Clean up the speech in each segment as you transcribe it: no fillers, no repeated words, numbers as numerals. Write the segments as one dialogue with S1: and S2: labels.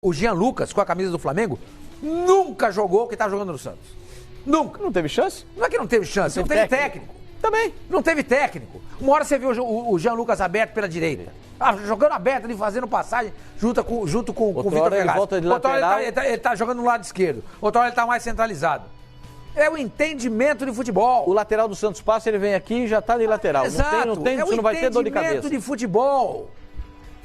S1: O Jean Lucas, com a camisa do Flamengo, nunca jogou o que tá jogando no Santos. Nunca.
S2: Não teve chance?
S1: Não é que não teve chance, não teve técnico.
S2: Também.
S1: Não teve técnico. Uma hora você viu o Jean Lucas aberto pela direita. Jogando aberto ali, fazendo passagem junto com o Vitor Velasco. Outra hora ele tá jogando no lado esquerdo. Outra hora ele tá mais centralizado. É o entendimento de futebol.
S2: O lateral do Santos passa, ele vem aqui e já tá de lateral.
S1: Exato.
S2: Não tem, você não vai ter dor de cabeça.
S1: É o entendimento de futebol.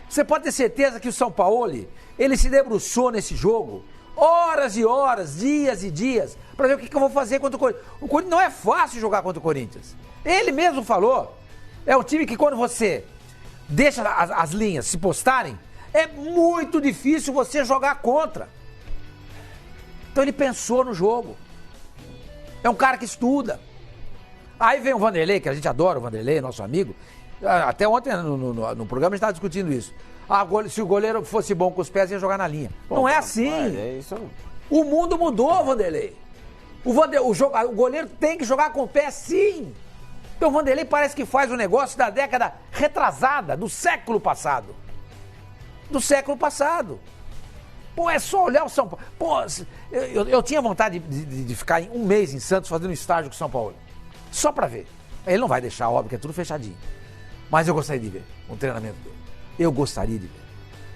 S1: Você pode ter certeza que o São Paulo, ele se debruçou nesse jogo, horas e horas, dias e dias, para ver o que eu vou fazer contra o Corinthians. O Corinthians não é fácil jogar contra o Corinthians. Ele mesmo falou, é um time que quando você deixa as linhas se postarem, é muito difícil você jogar contra. Então ele pensou no jogo. É um cara que estuda. Aí vem o Vanderlei, que a gente adora o Vanderlei, nosso amigo. Até ontem no programa a gente estava discutindo isso. Se o goleiro fosse bom com os pés, ia jogar na linha. Bom, não é assim.
S2: É isso.
S1: O mundo mudou, Vanderlei. O goleiro tem que jogar com o pé, sim. Então o Vanderlei parece que faz o negócio da década retrasada, do século passado. Do século passado. Pô, é só olhar o São Paulo. Pô, eu tinha vontade de ficar um mês em Santos fazendo um estágio com o São Paulo. Só pra ver. Ele não vai deixar, óbvio, que é tudo fechadinho. Mas eu gostaria de ver o treinamento dele. Eu gostaria de ver.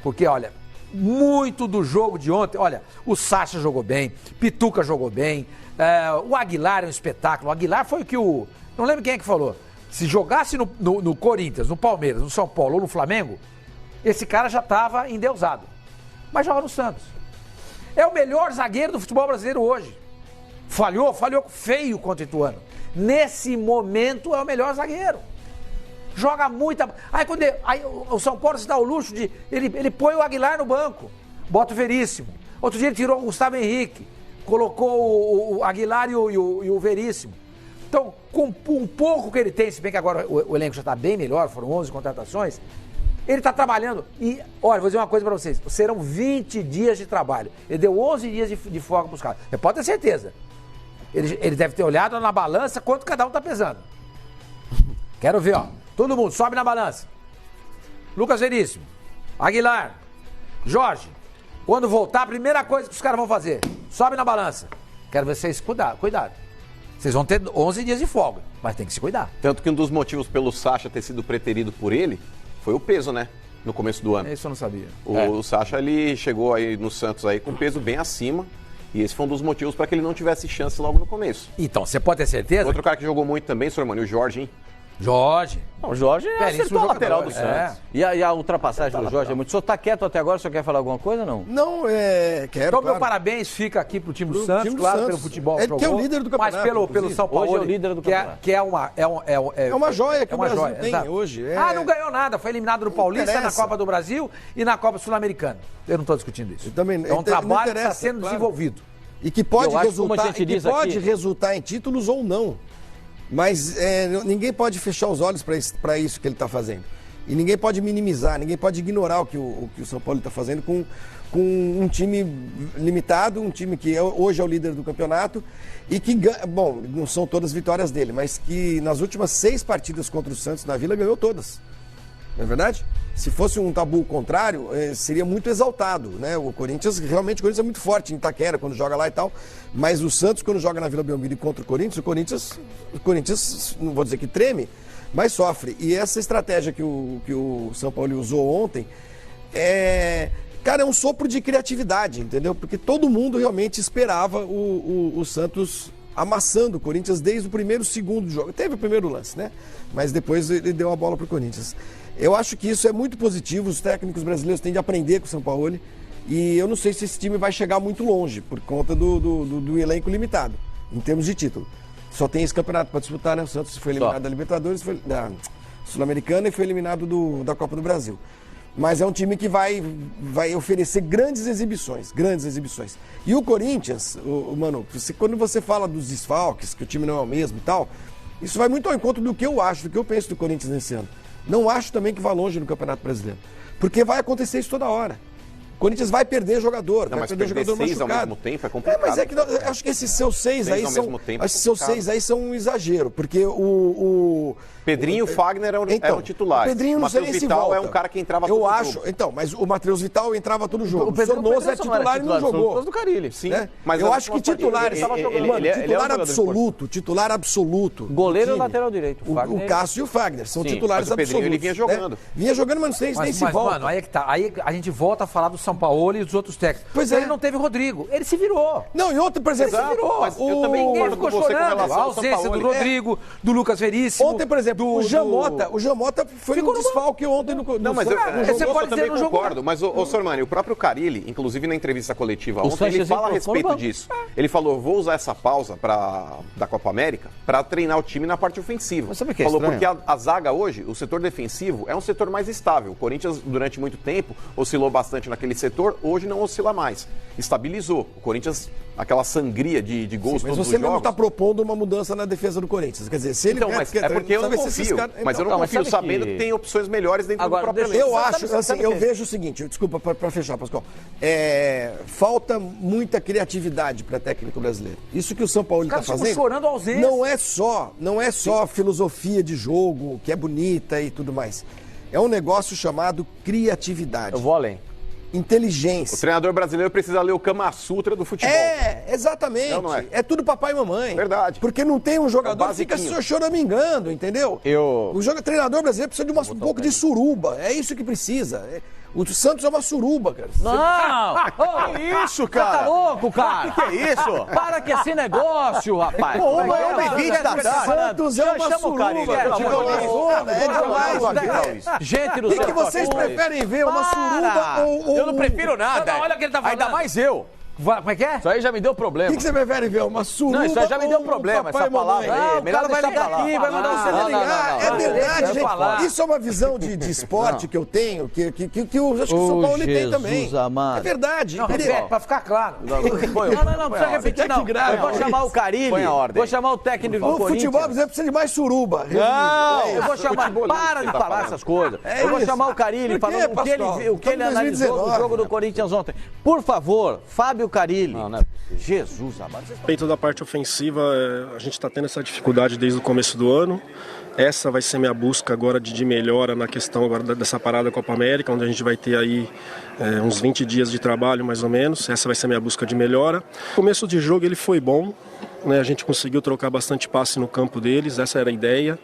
S1: Porque, olha, muito do jogo de ontem, olha, o Sacha jogou bem, Pituca jogou bem, o Aguilar é um espetáculo. O Aguilar foi o que não lembro quem é que falou. Se jogasse no Corinthians, no Palmeiras, no São Paulo ou no Flamengo, esse cara já estava endeusado. Mas joga no Santos. É o melhor zagueiro do futebol brasileiro hoje. Falhou feio contra o Ituano. Nesse momento é o melhor zagueiro. Joga muita... Aí o São Paulo se dá o luxo de... Ele põe o Aguilar no banco, bota o Veríssimo. Outro dia ele tirou o Gustavo Henrique, colocou o Aguilar e o Veríssimo. Então, com um pouco que ele tem, se bem que agora o elenco já está bem melhor, foram 11 contratações, ele está trabalhando. E, olha, vou dizer uma coisa para vocês, serão 20 dias de trabalho. Ele deu 11 dias de folga para os caras. Você pode ter certeza. Ele deve ter olhado na balança quanto cada um está pesando. Quero ver, ó. Todo mundo, sobe na balança. Lucas Veríssimo, Aguilar, Jorge. Quando voltar, a primeira coisa que os caras vão fazer, sobe na balança. Quero ver vocês cuidado. Vocês vão ter 11 dias de folga, mas tem que se cuidar.
S3: Tanto que um dos motivos pelo Sacha ter sido preterido por ele foi o peso, né? No começo do ano.
S1: Isso eu não sabia.
S3: O Sacha, ele chegou aí no Santos aí com peso bem acima. E esse foi um dos motivos para que ele não tivesse chance logo no começo.
S1: Então, você pode ter certeza?
S3: Outro cara que jogou muito também, senhor Mano, o Jorge, hein?
S1: Jorge.
S2: Não, o Jorge acertou a lateral do Santos.
S1: É.
S2: E a ultrapassagem do Jorge é muito... O senhor tá quieto até agora, o senhor quer falar alguma coisa ou não?
S4: Não, quero,
S1: Então, meu parabéns fica aqui pro time do Santos, claro, pelo futebol
S4: que é o líder do campeonato.
S1: Mas pelo São Paulo,
S2: hoje é o líder do campeonato.
S1: Que é
S4: uma joia que o Brasil tem hoje.
S1: Não ganhou nada, foi eliminado no Paulista, na Copa do Brasil e na Copa Sul-Americana. Eu não estou discutindo isso. É um trabalho que está sendo desenvolvido.
S4: E que pode resultar em títulos ou não. Mas ninguém pode fechar os olhos para isso que ele está fazendo. E ninguém pode minimizar, ninguém pode ignorar o que o São Paulo está fazendo com um time limitado, um time que hoje é o líder do campeonato e que, bom, não são todas vitórias dele, mas que nas últimas 6 partidas contra o Santos na Vila ganhou todas. Não é verdade? Se fosse um tabu contrário, seria muito exaltado, né? O Corinthians é muito forte em Itaquera, quando joga lá e tal, mas o Santos, quando joga na Vila Belmiro contra o Corinthians, não vou dizer que treme, mas sofre. E essa estratégia que o São Paulo usou ontem, é um sopro de criatividade, entendeu? Porque todo mundo realmente esperava o Santos amassando o Corinthians desde o primeiro segundo jogo. Teve o primeiro lance, né? Mas depois ele deu a bola para o Corinthians. Eu acho que isso é muito positivo, os técnicos brasileiros têm de aprender com o São Paulo e eu não sei se esse time vai chegar muito longe por conta do elenco limitado, em termos de título. Só tem esse campeonato para disputar, né? O Santos foi eliminado da Libertadores, da Sul-Americana e foi eliminado da Copa do Brasil. Mas é um time que vai oferecer grandes exibições. E o Corinthians, mano, quando você fala dos desfalques, que o time não é o mesmo e tal, isso vai muito ao encontro do que eu acho, do que eu penso do Corinthians nesse ano. Não acho também que vá longe no Campeonato Brasileiro. Porque vai acontecer isso toda hora. O Corinthians vai perder jogador.
S3: Não,
S4: vai
S3: mas
S4: perder jogador
S3: 6 ao mesmo tempo é complicado.
S4: Mas é que eu acho que esses seus 6 aí são. Esses seus 6 aí são um exagero, porque o
S3: Pedrinho e o Fagner eram titulares.
S4: O Pedrinho não sei nem se volta.
S3: é um cara que entrava todo jogo.
S4: Então, mas o Matheus Vital entrava todo jogo.
S2: O
S4: Sornosa é titular e não jogou.
S2: Do Carille.
S3: Sim,
S4: né?
S3: mas
S4: eu acho que titulares. Titular absoluto.
S2: Goleiro e lateral direito.
S4: O Cássio e o Fagner são titulares
S3: absolutos. O Pedrinho ele vinha jogando.
S4: Né? Vinha jogando, mas não sei nem se volta.
S1: Mano, aí é que tá. Aí a gente volta a falar do São Paulo e dos outros técnicos.
S4: Pois
S1: Ele não teve Rodrigo. Ele se virou.
S4: Não, e outro, por exemplo,
S1: ele se virou.
S3: Mas eu também
S1: Ninguém ficou chorando. A ausência do Rodrigo, do Lucas Veríssimo.
S4: Ontem, por exemplo, o Jamota foi um desfalque ontem no.
S3: Não, mas
S1: você pode dizer no jogo.
S3: Concordo, mas o Sormani, o próprio Carilli, inclusive na entrevista coletiva ontem, ele fala a respeito disso. Ele falou: vou usar essa pausa da Copa América para treinar o time na parte ofensiva.
S2: Mas sabe o que é
S3: falou
S2: estranho?
S3: porque a zaga hoje, o setor defensivo, é um setor mais estável. O Corinthians, durante muito tempo, oscilou bastante naquele setor, hoje não oscila mais. Estabilizou. O Corinthians, aquela sangria de gols todos os jogos.
S4: Mas você mesmo está propondo uma mudança na defesa do Corinthians. Quer dizer, se ele
S3: é porque eu não confio. Mas eu não confio sabendo que tem opções melhores dentro do próprio elenco.
S4: Eu acho, assim, eu vejo o seguinte, desculpa, para fechar, Pascoal. Falta muita criatividade para técnico brasileiro. Isso que o São Paulo está fazendo
S1: chorando a ausência.
S4: Não é só filosofia de jogo, que é bonita e tudo mais. É um negócio chamado criatividade.
S2: Eu vou além.
S4: Inteligência.
S3: O treinador brasileiro precisa ler o Kama Sutra do futebol.
S4: Exatamente.
S3: Não é.
S4: É tudo papai e mamãe.
S3: Verdade.
S4: Porque não tem um jogador que fica choramingando, entendeu? O treinador brasileiro precisa de um pouco de suruba. É isso que precisa. O Santos é uma suruba, cara.
S2: Não! Que isso, cara? Você tá louco, cara? Que é isso? Para que esse negócio, rapaz.
S4: Pô, 1h20 da tarde. Santos é uma suruba.
S2: Gente do
S4: céu. O que vocês preferem ver? Uma suruba ou...
S2: Eu não prefiro nada.
S1: Olha o que ele tá falando.
S2: Ainda mais eu.
S1: Como é que é?
S2: Isso aí já me deu problema.
S4: O que você prefere ver? Uma suruba?
S2: Não, isso aí já me deu problema, essa palavra aí.
S1: Melhor não vai ligar aqui, vai mandar você ligar.
S4: É verdade, gente. Isso é uma visão de esporte que eu tenho, que eu acho que o São Paulo tem também. É verdade.
S1: Não, repete, pra ficar claro.
S2: Não precisa repetir, não. Eu vou chamar o Carille, vou chamar o técnico do Corinthians.
S4: O futebol precisa de mais suruba.
S2: Não, eu vou chamar... Para de falar essas coisas. Eu vou chamar o Carille falando o que ele analisou do jogo do Corinthians ontem. Por favor, Fábio Carille. Jesus amado.
S5: Respeito da parte ofensiva, a gente está tendo essa dificuldade desde o começo do ano. Essa vai ser minha busca agora de melhora na questão agora dessa parada Copa América, onde a gente vai ter aí uns 20 dias de trabalho mais ou menos. Essa vai ser minha busca de melhora. O começo de jogo ele foi bom, né? A gente conseguiu trocar bastante passe no campo deles, essa era a ideia,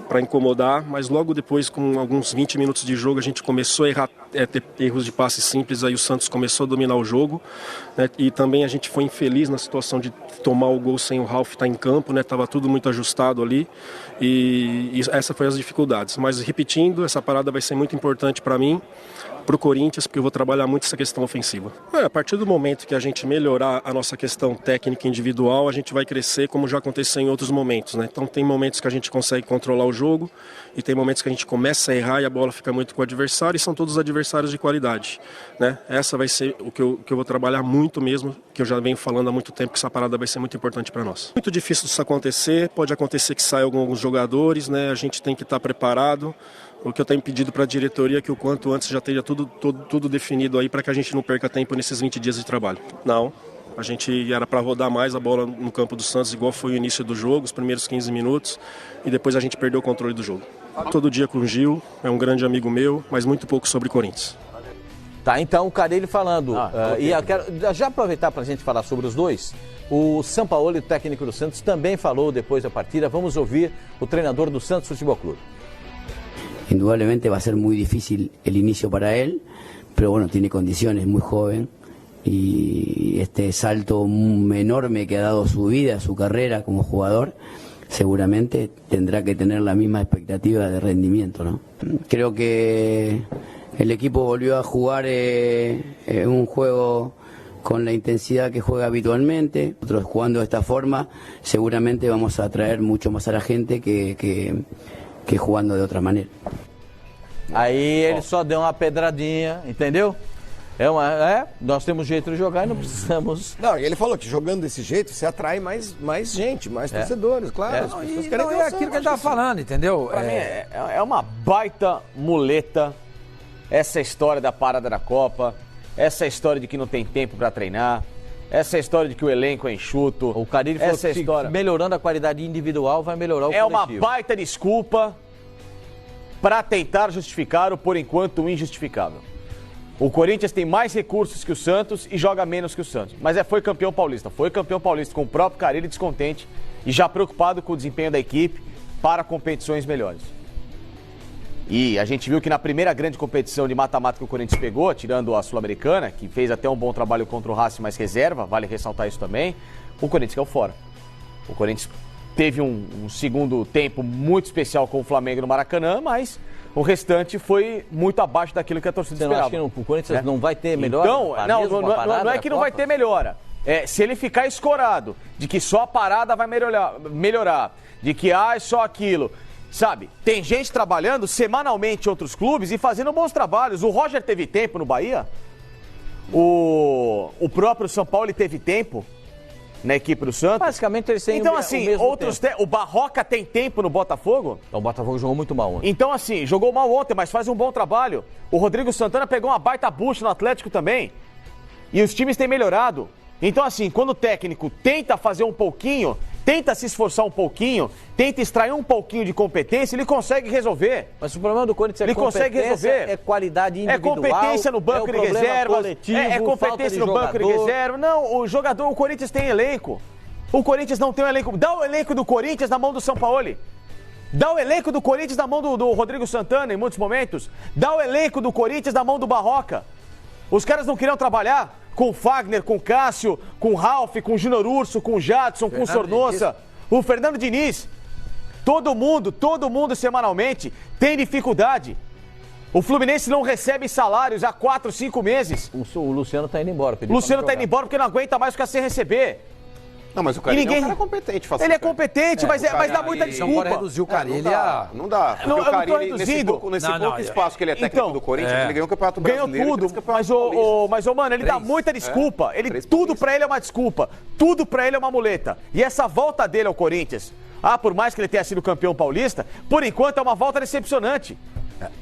S5: para incomodar, mas logo depois, com alguns 20 minutos de jogo, a gente começou a errar, ter erros de passe simples, aí o Santos começou a dominar o jogo, né? E também a gente foi infeliz na situação de tomar o gol sem o Ralf estar em campo, né? Tava tudo muito ajustado ali e essa foi as dificuldades. Mas repetindo, essa parada vai ser muito importante para mim, para o Corinthians, porque eu vou trabalhar muito essa questão ofensiva. A partir do momento que a gente melhorar a nossa questão técnica individual, a gente vai crescer como já aconteceu em outros momentos, né? Então tem momentos que a gente consegue controlar o jogo e tem momentos que a gente começa a errar e a bola fica muito com o adversário e são todos adversários de qualidade, né? Essa vai ser o que eu vou trabalhar muito mesmo, que eu já venho falando há muito tempo, que essa parada vai ser muito importante para nós. Muito difícil disso acontecer, pode acontecer que saiam alguns jogadores, né? A gente tem que estar preparado. O que eu tenho pedido para a diretoria é que o quanto antes já esteja tudo definido aí para que a gente não perca tempo nesses 20 dias de trabalho. Não, a gente era para rodar mais a bola no campo do Santos, igual foi o início do jogo, os primeiros 15 minutos, e depois a gente perdeu o controle do jogo. Todo dia com o Gil, é um grande amigo meu, mas muito pouco sobre Corinthians.
S2: Tá, então o Carille falando, e eu quero já aproveitar para a gente falar sobre os dois. O Sampaoli, o técnico do Santos, também falou depois da partida. Vamos ouvir o treinador do Santos Futebol Clube.
S6: Indudablemente va a ser muy difícil el inicio para él, pero bueno, tiene condiciones, muy joven, y este salto enorme que ha dado su vida, su carrera como jugador, seguramente tendrá que tener la misma expectativa de rendimiento, ¿no? Creo que el equipo volvió a jugar un juego con la intensidad que juega habitualmente. Nosotros jugando de esta forma seguramente vamos a atraer mucho más a la gente que jugando de outra maneira.
S2: Aí ele só deu uma pedradinha, entendeu? Nós temos jeito de jogar e não precisamos...
S4: Não, e ele falou que jogando desse jeito você atrai mais gente, mais torcedores, claro. As pessoas querem ver
S1: aquilo que a gente estava falando, entendeu?
S2: Pra mim é uma baita muleta essa história da parada da Copa.
S7: essa história de que não tem tempo para treinar, essa história de que o elenco é enxuto.
S2: O Carille falou que história... melhorando a qualidade individual vai melhorar o coletivo.
S7: É uma baita desculpa para tentar justificar o, por enquanto, injustificável. O Corinthians tem mais recursos que o Santos e joga menos que o Santos. Mas foi campeão paulista. Foi campeão paulista com o próprio Carille descontente e já preocupado com o desempenho da equipe para competições melhores. E a gente viu que na primeira grande competição de mata-mata que o Corinthians pegou, tirando a Sul-Americana, que fez até um bom trabalho contra o Racing, mais reserva, vale ressaltar isso também, o Corinthians caiu fora. O Corinthians teve um segundo tempo muito especial com o Flamengo no Maracanã, mas o restante foi muito abaixo daquilo que a torcida esperava.
S2: Você acha que o Corinthians não vai ter melhora?
S7: Então, não é que não vai ter melhora. Se ele ficar escorado de que só a parada vai melhorar, de que é só aquilo... Sabe, tem gente trabalhando semanalmente em outros clubes e fazendo bons trabalhos. O Roger teve tempo no Bahia, o próprio São Paulo teve tempo na equipe do Santos.
S2: Basicamente eles têm
S7: então, assim, o Barroca tem tempo no Botafogo.
S2: O Botafogo jogou muito mal ontem.
S7: Então, assim, jogou mal ontem, mas faz um bom trabalho. O Rodrigo Santana pegou uma baita bucha no Atlético também. E os times têm melhorado. Então, assim, quando o técnico tenta fazer um pouquinho, tenta se esforçar um pouquinho, tenta extrair um pouquinho de competência, ele consegue resolver.
S2: Mas o problema do Corinthians é
S7: qualidade individual, é competência no banco de reservas, é competência no banco de reserva. Não, o Corinthians tem elenco. O Corinthians não tem um elenco. Dá o elenco do Corinthians na mão do Sampaoli. Dá o elenco do Corinthians na mão do Rodrigo Santana em muitos momentos. Dá o elenco do Corinthians na mão do Barroca. Os caras não queriam trabalhar com o Fagner, com o Cássio, com o Ralf, com o Júnior Urso, com o Jadson, com o Sornosa, o Fernando Diniz. Todo mundo semanalmente tem dificuldade. O Fluminense não recebe salários há 4, 5 meses.
S2: O Luciano tá indo embora.
S7: O Luciano tá indo embora porque não aguenta mais ficar sem receber.
S3: Não, mas o Carille é um cara competente.
S7: Ele é competente, mas dá muita desculpa.
S1: Não pode reduzir o Carille a...
S3: Não dá. Porque o Carille, nesse pouco espaço que ele é técnico do Corinthians, ele ganhou o Campeonato Brasileiro.
S7: Ganhou tudo, mas, mano, ele dá muita desculpa. Tudo pra ele é uma desculpa. Tudo pra ele é uma muleta. E essa volta dele ao Corinthians, por mais que ele tenha sido campeão paulista, por enquanto é uma volta decepcionante.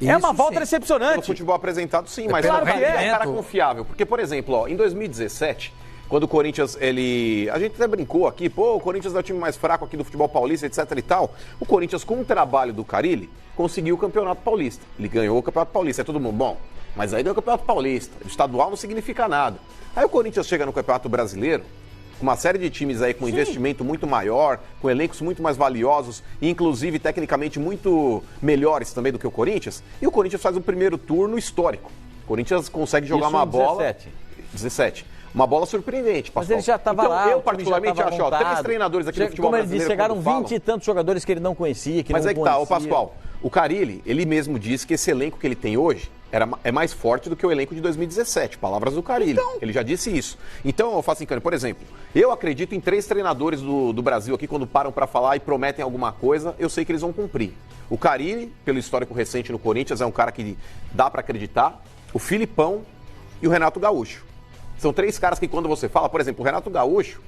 S7: É uma volta decepcionante.
S3: No futebol apresentado, sim, mas
S7: claro
S3: ele é um cara confiável. Porque, por exemplo, em 2017... Quando o Corinthians, a gente até brincou aqui, o Corinthians é o time mais fraco aqui do futebol paulista, etc e tal. O Corinthians, com o trabalho do Carille, conseguiu o Campeonato Paulista. Ele ganhou o Campeonato Paulista. É todo mundo, bom, mas aí ganhou o Campeonato Paulista. O estadual não significa nada. Aí o Corinthians chega no Campeonato Brasileiro, com uma série de times aí com investimento muito maior, com elencos muito mais valiosos, e inclusive tecnicamente muito melhores também do que o Corinthians. E o Corinthians faz um primeiro turno histórico. O Corinthians consegue jogar uma bola... 17. Uma bola surpreendente, Pascoal.
S2: Mas ele já estava lá.
S3: Eu particularmente acho, 3 treinadores aqui do futebol brasileiro...
S2: Como ele disse, chegaram 20 e tantos jogadores que ele não conhecia, que
S3: mas
S2: não
S3: conhecia. Mas aí que tá, Pascoal, o Carille, ele mesmo disse que esse elenco que ele tem hoje é mais forte do que o elenco de 2017, palavras do Carille. Então... Ele já disse isso. Então, eu faço assim, por exemplo, eu acredito em 3 treinadores do Brasil aqui, quando param para falar e prometem alguma coisa, eu sei que eles vão cumprir. O Carille, pelo histórico recente no Corinthians, é um cara que dá para acreditar. O Filipão e o Renato Gaúcho. São 3 caras que quando você fala, por exemplo, o Renato Gaúcho,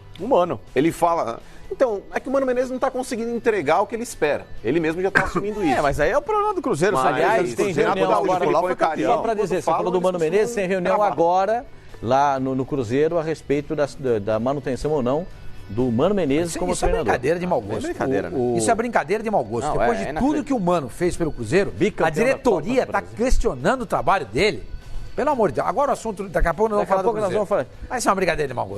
S3: ele fala... Então, é que o Mano Menezes não está conseguindo entregar o que ele espera. Ele mesmo já está assumindo isso.
S7: Mas aí é o problema do Cruzeiro.
S2: Aliás, tem reunião agora lá. Só para dizer, você falou do Mano Menezes, tem reunião agora lá no Cruzeiro a respeito da manutenção ou não do Mano Menezes como treinador.
S1: Isso é brincadeira de mau gosto. Isso é brincadeira de mau gosto. Depois de tudo que o Mano fez pelo Cruzeiro, a diretoria está questionando o trabalho dele. Pelo amor de Deus. Agora o assunto, daqui a pouco nós vamos falar do Cruzeiro. Vai ser uma brincadeira de mau gosto.